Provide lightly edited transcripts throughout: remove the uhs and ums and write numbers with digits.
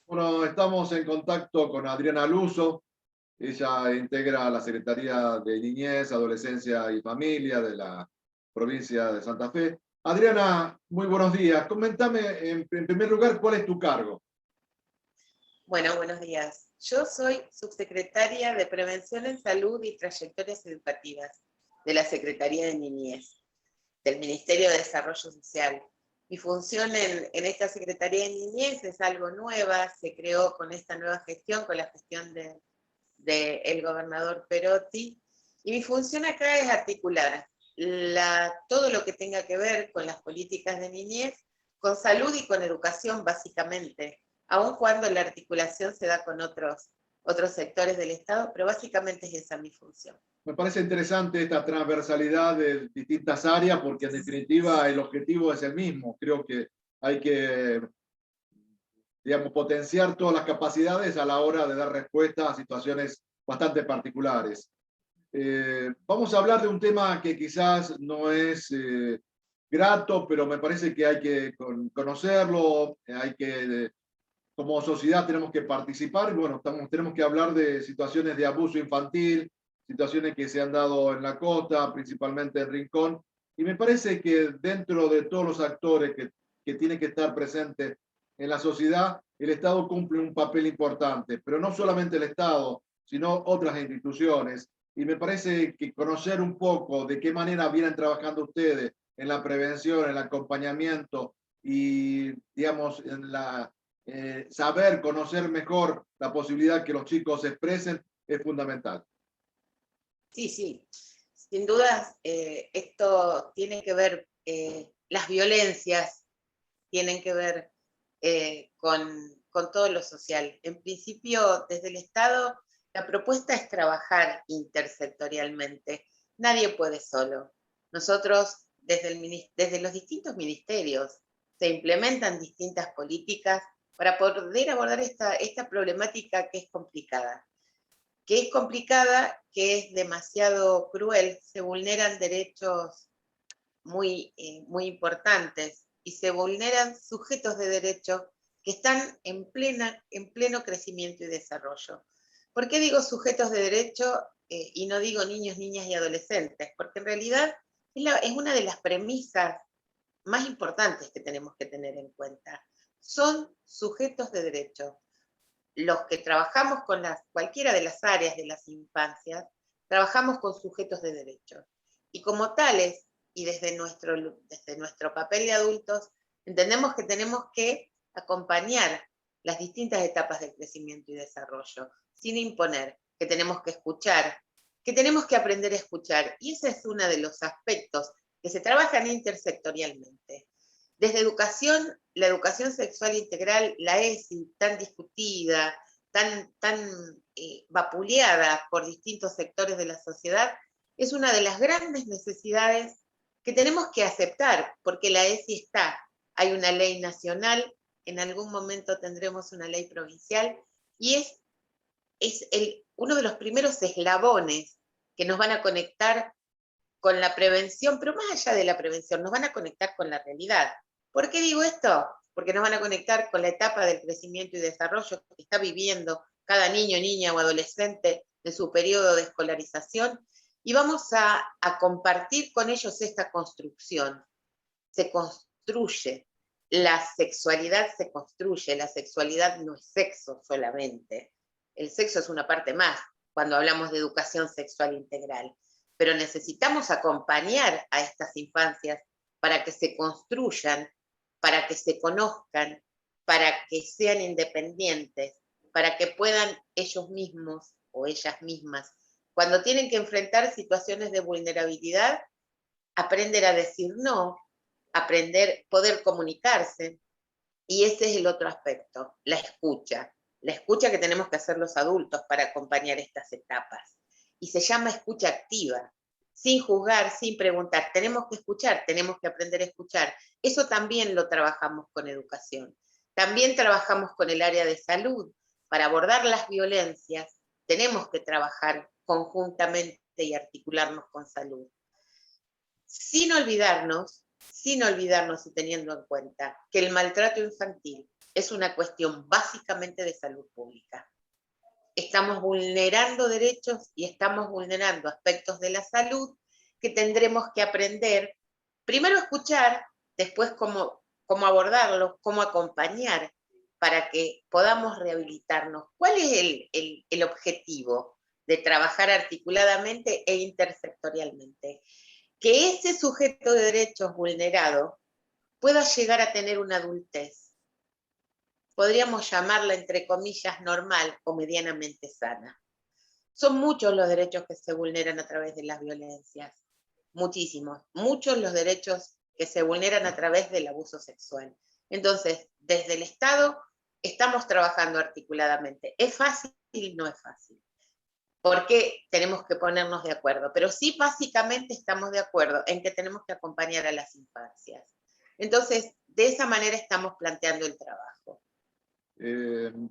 Bueno, estamos en contacto con Adriana Luso. Ella integra la Secretaría de Niñez, Adolescencia y Familia de la provincia de Santa Fe. Adriana, muy buenos días. Coméntame, en primer lugar, ¿cuál es tu cargo? Bueno, buenos días. Yo soy subsecretaria de Prevención en Salud y Trayectorias Educativas de la Secretaría de Niñez, del Ministerio de Desarrollo Social. Mi función en esta Secretaría de Niñez es algo nueva, se creó con esta nueva gestión, con la gestión del gobernador Perotti, y mi función acá es articular todo lo que tenga que ver con las políticas de niñez, con salud y con educación básicamente, aun cuando la articulación se da con otros sectores del Estado, pero básicamente es esa mi función. Me parece interesante esta transversalidad de distintas áreas porque en definitiva el objetivo es el mismo. Creo que hay que, digamos, potenciar todas las capacidades a la hora de dar respuesta a situaciones bastante particulares. Vamos a hablar de un tema que quizás no es grato, pero me parece que hay que conocerlo, hay que, como sociedad tenemos que participar. Bueno, tenemos que hablar de situaciones de abuso infantil, situaciones que se han dado en la costa, principalmente en Rincón, y me parece que dentro de todos los actores que tienen que estar presentes en la sociedad, el Estado cumple un papel importante, pero no solamente el Estado, sino otras instituciones. Y me parece que conocer un poco de qué manera vienen trabajando ustedes en la prevención, en el acompañamiento y, digamos, saber, conocer mejor la posibilidad que los chicos se expresen es fundamental. Sí, sí, sin dudas esto tiene que ver, las violencias tienen que ver con todo lo social. En principio, desde el Estado, la propuesta es trabajar intersectorialmente. Nadie puede solo. Nosotros, desde los distintos ministerios, se implementan distintas políticas para poder abordar esta problemática que es demasiado cruel. Se vulneran derechos muy importantes y se vulneran sujetos de derecho que están en pleno crecimiento y desarrollo. ¿Por qué digo sujetos de derecho y no digo niños, niñas y adolescentes? Porque en realidad es una de las premisas más importantes que tenemos que tener en cuenta. Son sujetos de derecho. Los que trabajamos con cualquiera de las áreas de las infancias, trabajamos con sujetos de derecho. Y como tales, y desde nuestro papel de adultos, entendemos que tenemos que acompañar las distintas etapas del crecimiento y desarrollo, sin imponer, que tenemos que escuchar, que tenemos que aprender a escuchar. Y ese es uno de los aspectos que se trabajan intersectorialmente. Desde educación, la educación sexual integral, la ESI, tan discutida, tan vapuleada por distintos sectores de la sociedad, es una de las grandes necesidades que tenemos que aceptar, porque la ESI está. Hay una ley nacional, en algún momento tendremos una ley provincial, y es uno de los primeros eslabones que nos van a conectar con la prevención, pero más allá de la prevención, nos van a conectar con la realidad. ¿Por qué digo esto? Porque nos van a conectar con la etapa del crecimiento y desarrollo que está viviendo cada niño, niña o adolescente en su periodo de escolarización, y vamos a compartir con ellos esta construcción. Se construye, la sexualidad se construye, la sexualidad no es sexo solamente, el sexo es una parte más cuando hablamos de educación sexual integral, pero necesitamos acompañar a estas infancias para que se construyan, para que se conozcan, para que sean independientes, para que puedan ellos mismos o ellas mismas, cuando tienen que enfrentar situaciones de vulnerabilidad, aprender a decir no, poder comunicarse. Y ese es el otro aspecto, la escucha que tenemos que hacer los adultos para acompañar estas etapas. Y se llama escucha activa, sin juzgar, sin preguntar. Tenemos que escuchar, tenemos que aprender a escuchar. Eso también lo trabajamos con educación. También trabajamos con el área de salud. Para abordar las violencias, tenemos que trabajar conjuntamente y articularnos con salud. Sin olvidarnos y teniendo en cuenta que el maltrato infantil, es una cuestión básicamente de salud pública. Estamos vulnerando derechos y estamos vulnerando aspectos de la salud que tendremos que aprender, primero escuchar, después cómo abordarlos, cómo acompañar para que podamos rehabilitarnos. ¿Cuál es el objetivo de trabajar articuladamente e intersectorialmente? Que ese sujeto de derechos vulnerado pueda llegar a tener una adultez. Podríamos llamarla, entre comillas, normal o medianamente sana. Son muchos los derechos que se vulneran a través de las violencias. Muchísimos. Muchos los derechos que se vulneran a través del abuso sexual. Entonces, desde el Estado estamos trabajando articuladamente. ¿Es fácil? No es fácil. Porque tenemos que ponernos de acuerdo. Pero sí, básicamente estamos de acuerdo en que tenemos que acompañar a las infancias. Entonces, de esa manera estamos planteando el trabajo.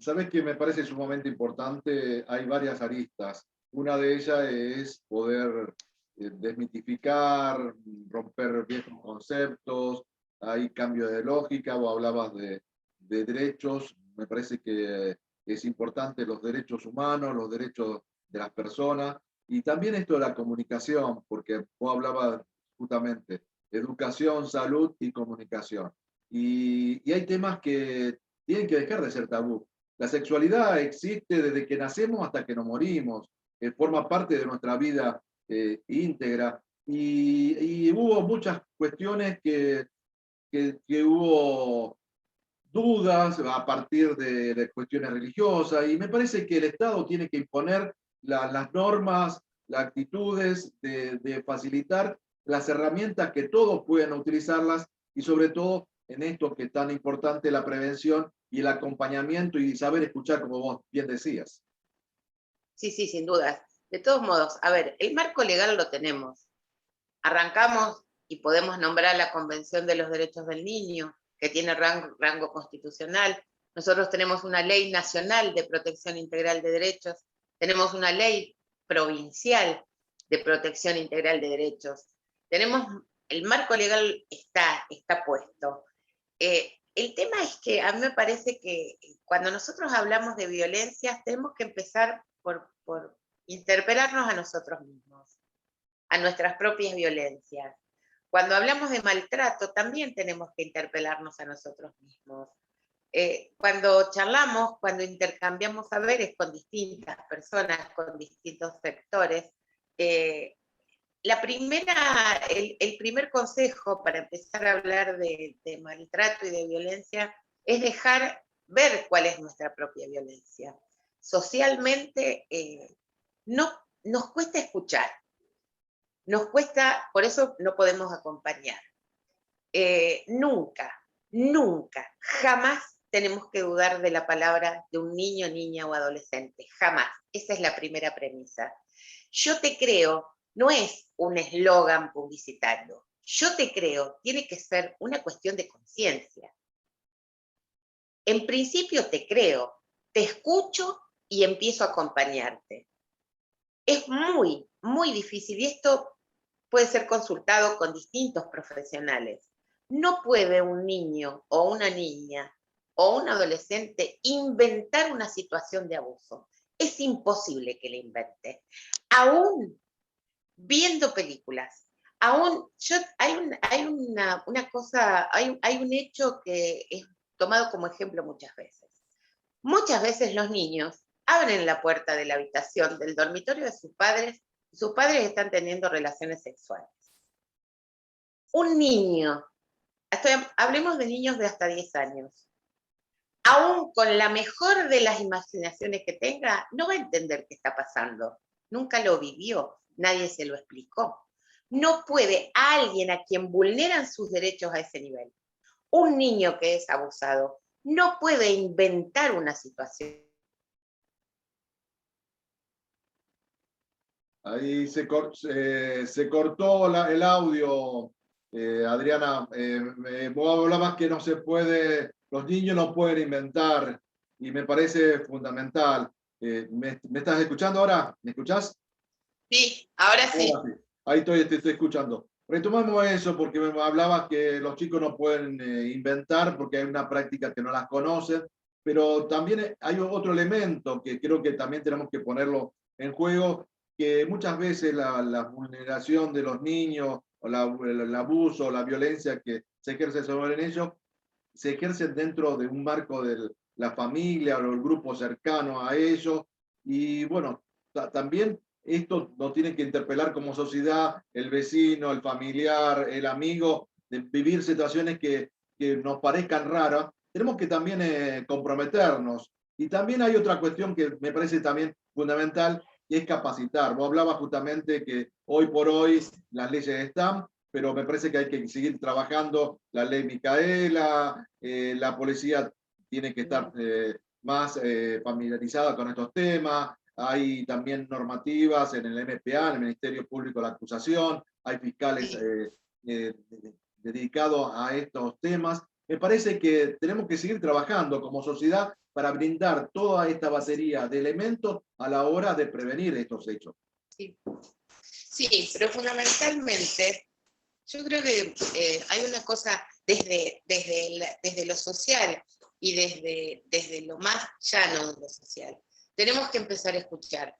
Sabes que me parece sumamente importante, hay varias aristas. Una de ellas es poder desmitificar, romper viejos conceptos, hay cambio de lógica, vos hablabas de derechos, me parece que es importante los derechos humanos, los derechos de las personas, y también esto de la comunicación, porque vos hablabas justamente educación, salud y comunicación. Y hay temas que tienen que dejar de ser tabú. La sexualidad existe desde que nacemos hasta que nos morimos, forma parte de nuestra vida íntegra. Y hubo muchas cuestiones que hubo dudas a partir de cuestiones religiosas, y me parece que el Estado tiene que imponer las normas, las actitudes de facilitar las herramientas que todos puedan utilizarlas, y sobre todo en esto que es tan importante, la prevención y el acompañamiento y saber escuchar, como vos bien decías. Sí, sí, sin dudas. De todos modos, a ver, el marco legal lo tenemos. Arrancamos y podemos nombrar la Convención de los Derechos del Niño, que tiene rango constitucional. Nosotros tenemos una ley nacional de protección integral de derechos, tenemos una ley provincial de protección integral de derechos. Tenemos, el marco legal está puesto. El tema es que a mí me parece que cuando nosotros hablamos de violencias tenemos que empezar por interpelarnos a nosotros mismos, a nuestras propias violencias. Cuando hablamos de maltrato también tenemos que interpelarnos a nosotros mismos. Cuando charlamos, cuando intercambiamos saberes con distintas personas, con distintos sectores, el primer consejo para empezar a hablar de maltrato y de violencia es dejar ver cuál es nuestra propia violencia. Socialmente nos cuesta escuchar, nos cuesta, por eso no podemos acompañar. Nunca, jamás tenemos que dudar de la palabra de un niño, niña o adolescente, jamás. Esa es la primera premisa. Yo te creo no es un eslogan publicitario. Yo te creo tiene que ser una cuestión de conciencia. En principio te creo, te escucho y empiezo a acompañarte. Es muy, muy difícil y esto puede ser consultado con distintos profesionales. No puede un niño o una niña o un adolescente inventar una situación de abuso. Es imposible que la invente. Aún viendo películas, hay un hecho que es tomado como ejemplo muchas veces. Muchas veces los niños abren la puerta de la habitación del dormitorio de sus padres están teniendo relaciones sexuales. Un niño, hablemos de niños de hasta 10 años, aún con la mejor de las imaginaciones que tenga, no va a entender qué está pasando. Nunca lo vivió, nadie se lo explicó. No puede alguien a quien vulneran sus derechos a ese nivel, un niño que es abusado, no puede inventar una situación. Ahí se cortó el audio, Adriana. Vos hablabas que no se puede, los niños no pueden inventar, y me parece fundamental. ¿Me estás escuchando ahora? ¿Me escuchás? Sí, ahora sí. Ahora sí. Ahí te estoy escuchando. Retomamos eso porque me hablabas que los chicos no pueden inventar porque hay una práctica que no las conocen, pero también hay otro elemento que creo que también tenemos que ponerlo en juego, que muchas veces la vulneración de los niños o el abuso o la violencia que se ejerce sobre ellos se ejercen dentro de un marco de la familia o el grupo cercano a ellos. Y bueno, también esto nos tiene que interpelar como sociedad, el vecino, el familiar, el amigo, de vivir situaciones que nos parezcan raras. Tenemos que también comprometernos. Y también hay otra cuestión que me parece también fundamental, y es capacitar. Vos hablabas justamente que hoy por hoy las leyes están, pero me parece que hay que seguir trabajando la ley Micaela, la policía tiene que estar más familiarizada con estos temas, hay también normativas en el MPA, en el Ministerio Público de la Acusación, hay fiscales eh, dedicados a estos temas. Me parece que tenemos que seguir trabajando como sociedad para brindar toda esta batería de elementos a la hora de prevenir estos hechos. Sí, sí, pero fundamentalmente yo creo que hay una cosa desde lo social y desde lo más llano de lo social. Tenemos que empezar a escuchar.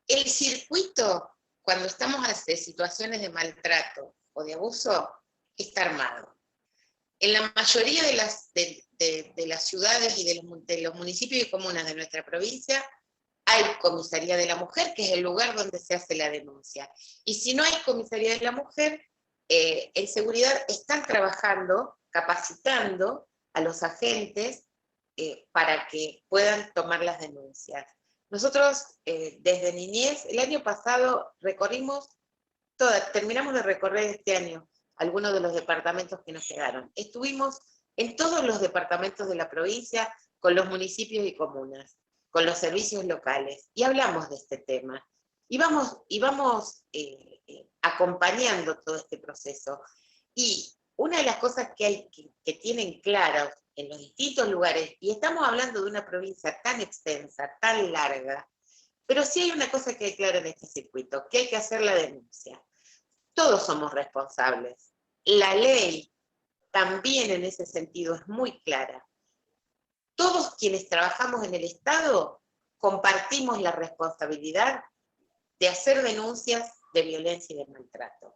El circuito, cuando estamos ante situaciones de maltrato o de abuso, está armado. En la mayoría de las ciudades y de los municipios y comunas de nuestra provincia, hay comisaría de la mujer, que es el lugar donde se hace la denuncia. Y si no hay comisaría de la mujer, en seguridad están trabajando, capacitando a los agentes para que puedan tomar las denuncias. Nosotros, desde niñez, el año pasado recorrimos terminamos de recorrer este año algunos de los departamentos que nos quedaron. Estuvimos en todos los departamentos de la provincia, con los municipios y comunas, con los servicios locales, y hablamos de este tema. Y vamos acompañando todo este proceso. Y una de las cosas que tienen claras en los distintos lugares, y estamos hablando de una provincia tan extensa, tan larga, pero sí hay una cosa que hay clara en este circuito, que hay que hacer la denuncia. Todos somos responsables. La ley también en ese sentido es muy clara. Todos quienes trabajamos en el Estado compartimos la responsabilidad de hacer denuncias de violencia y de maltrato.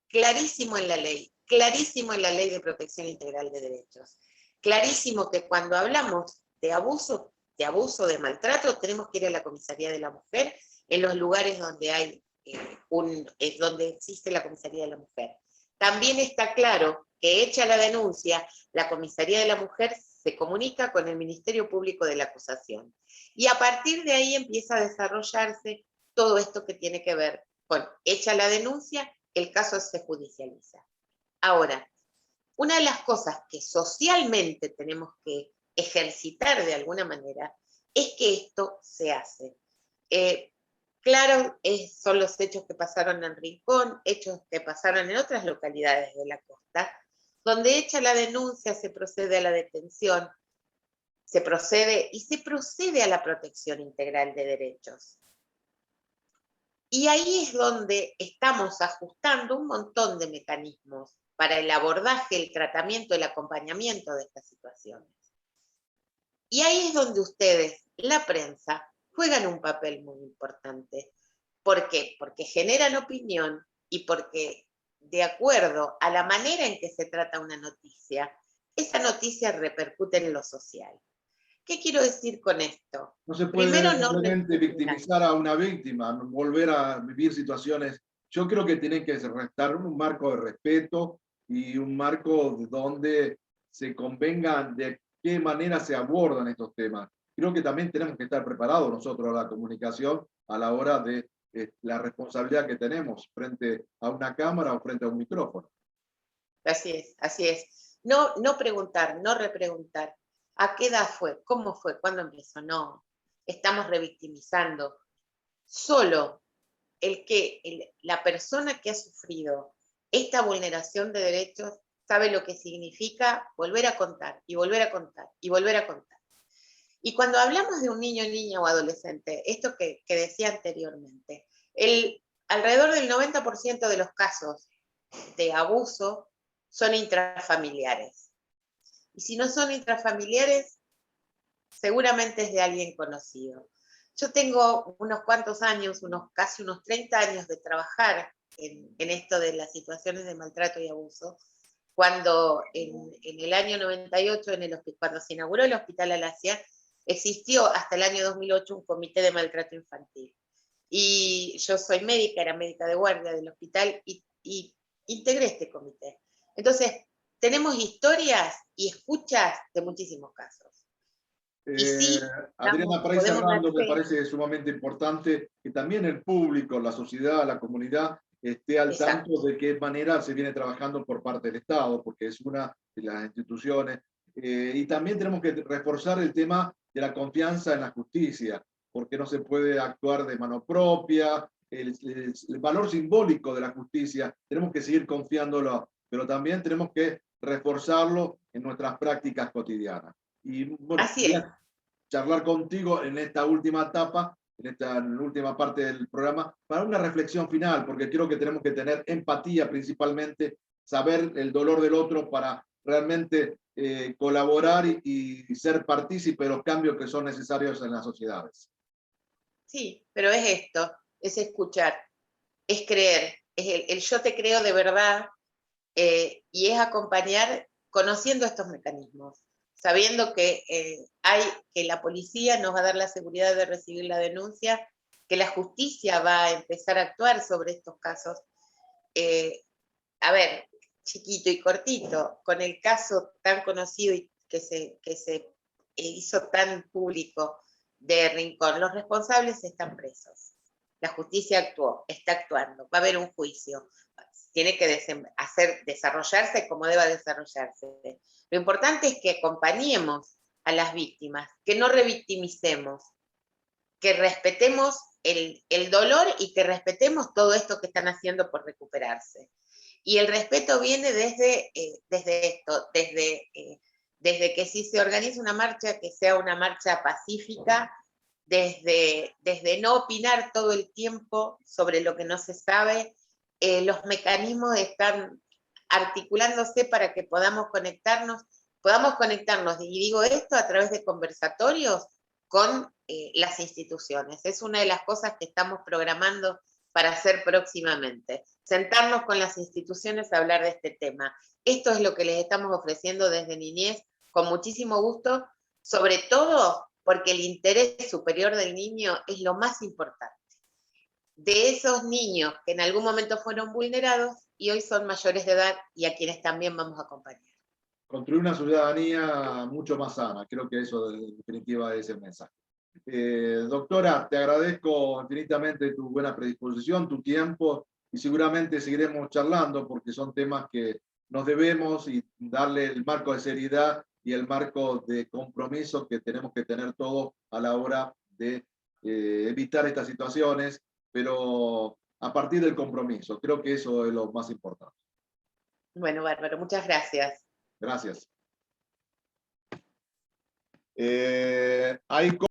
Clarísimo en la ley de protección integral de derechos. Clarísimo que cuando hablamos de abuso, de maltrato, tenemos que ir a la comisaría de la mujer en los lugares donde hay donde existe la comisaría de la mujer. También está claro que hecha la denuncia, la comisaría de la mujer se comunica con el Ministerio Público de la Acusación. Y a partir de ahí empieza a desarrollarse todo esto que tiene que ver con hecha la denuncia, el caso se judicializa. Ahora, una de las cosas que socialmente tenemos que ejercitar de alguna manera es que esto se hace. Claro, son los hechos que pasaron en Rincón, hechos que pasaron en otras localidades de la costa, donde hecha la denuncia se procede a la detención, se procede a la protección integral de derechos. Y ahí es donde estamos ajustando un montón de mecanismos para el abordaje, el tratamiento, el acompañamiento de estas situaciones. Y ahí es donde ustedes, la prensa, juegan un papel muy importante. ¿Por qué? Porque generan opinión y porque, de acuerdo a la manera en que se trata una noticia, esa noticia repercute en lo social. ¿Qué quiero decir con esto? No se Primero, puede simplemente victimizar a una víctima, volver a vivir situaciones. Yo creo que tiene que restar un marco de respeto y un marco donde se convenga de qué manera se abordan estos temas. Creo que también tenemos que estar preparados nosotros, la comunicación, a la hora de la responsabilidad que tenemos frente a una cámara o frente a un micrófono. Así es, así es. No preguntar, no repreguntar. ¿A qué edad fue? ¿Cómo fue? ¿Cuándo empezó? No. Estamos revictimizando. Solo la persona que ha sufrido esta vulneración de derechos sabe lo que significa volver a contar y volver a contar y volver a contar. Y cuando hablamos de un niño, niña o adolescente, esto que decía anteriormente, alrededor del 90% de los casos de abuso son intrafamiliares. Y si no son intrafamiliares, seguramente es de alguien conocido. Yo tengo unos cuantos años, casi unos 30 años de trabajar en esto de las situaciones de maltrato y abuso, cuando en el año 98, cuando se inauguró el Hospital Alasia, existió hasta el año 2008 un comité de maltrato infantil. Y yo soy médica, era médica de guardia del hospital y integré este comité. Entonces, tenemos historias y escuchas de muchísimos casos. Y sí, Adriana, para ir podemos dar cerrando, me fe. parece sumamente importante que también el público, la sociedad, la comunidad esté al Exacto. tanto de qué manera se viene trabajando por parte del Estado, porque es una de las instituciones. Y también tenemos que reforzar el tema de la confianza en la justicia, porque no se puede actuar de mano propia, el valor simbólico de la justicia, tenemos que seguir confiándolo, pero también tenemos que reforzarlo en nuestras prácticas cotidianas. Y bueno, Así es. charlar contigo en esta última etapa, en esta última parte del programa, para una reflexión final, porque creo que tenemos que tener empatía principalmente, saber el dolor del otro para realmente colaborar y ser partícipe de los cambios que son necesarios en las sociedades. Sí, pero es esto, es escuchar, es creer, es el yo te creo de verdad, y es acompañar conociendo estos mecanismos, sabiendo que la policía nos va a dar la seguridad de recibir la denuncia, que la justicia va a empezar a actuar sobre estos casos. A ver, chiquito y cortito, con el caso tan conocido y que se hizo tan público de Rincón, los responsables están presos. La justicia actuó, está actuando, va a haber un juicio, tiene que desarrollarse como deba desarrollarse. Lo importante es que acompañemos a las víctimas, que no revictimicemos, que respetemos el dolor y que respetemos todo esto que están haciendo por recuperarse. Y el respeto viene desde esto, desde que si se organiza una marcha, que sea una marcha pacífica, desde no opinar todo el tiempo sobre lo que no se sabe. Los mecanismos están articulándose para que podamos conectarnos, y digo esto a través de conversatorios con las instituciones. Es una de las cosas que estamos programando para hacer próximamente. Sentarnos con las instituciones a hablar de este tema. Esto es lo que les estamos ofreciendo desde Niñez, con muchísimo gusto, sobre todo porque el interés superior del niño es lo más importante. De esos niños que en algún momento fueron vulnerados y hoy son mayores de edad y a quienes también vamos a acompañar. Construir una ciudadanía mucho más sana, creo que eso en definitiva es el mensaje. Doctora, te agradezco infinitamente tu buena predisposición, tu tiempo, y seguramente seguiremos charlando porque son temas que nos debemos y darle el marco de seriedad y el marco de compromiso que tenemos que tener todos a la hora de evitar estas situaciones, pero a partir del compromiso. Creo que eso es lo más importante. Bueno, Bárbaro, muchas gracias. Gracias. Hay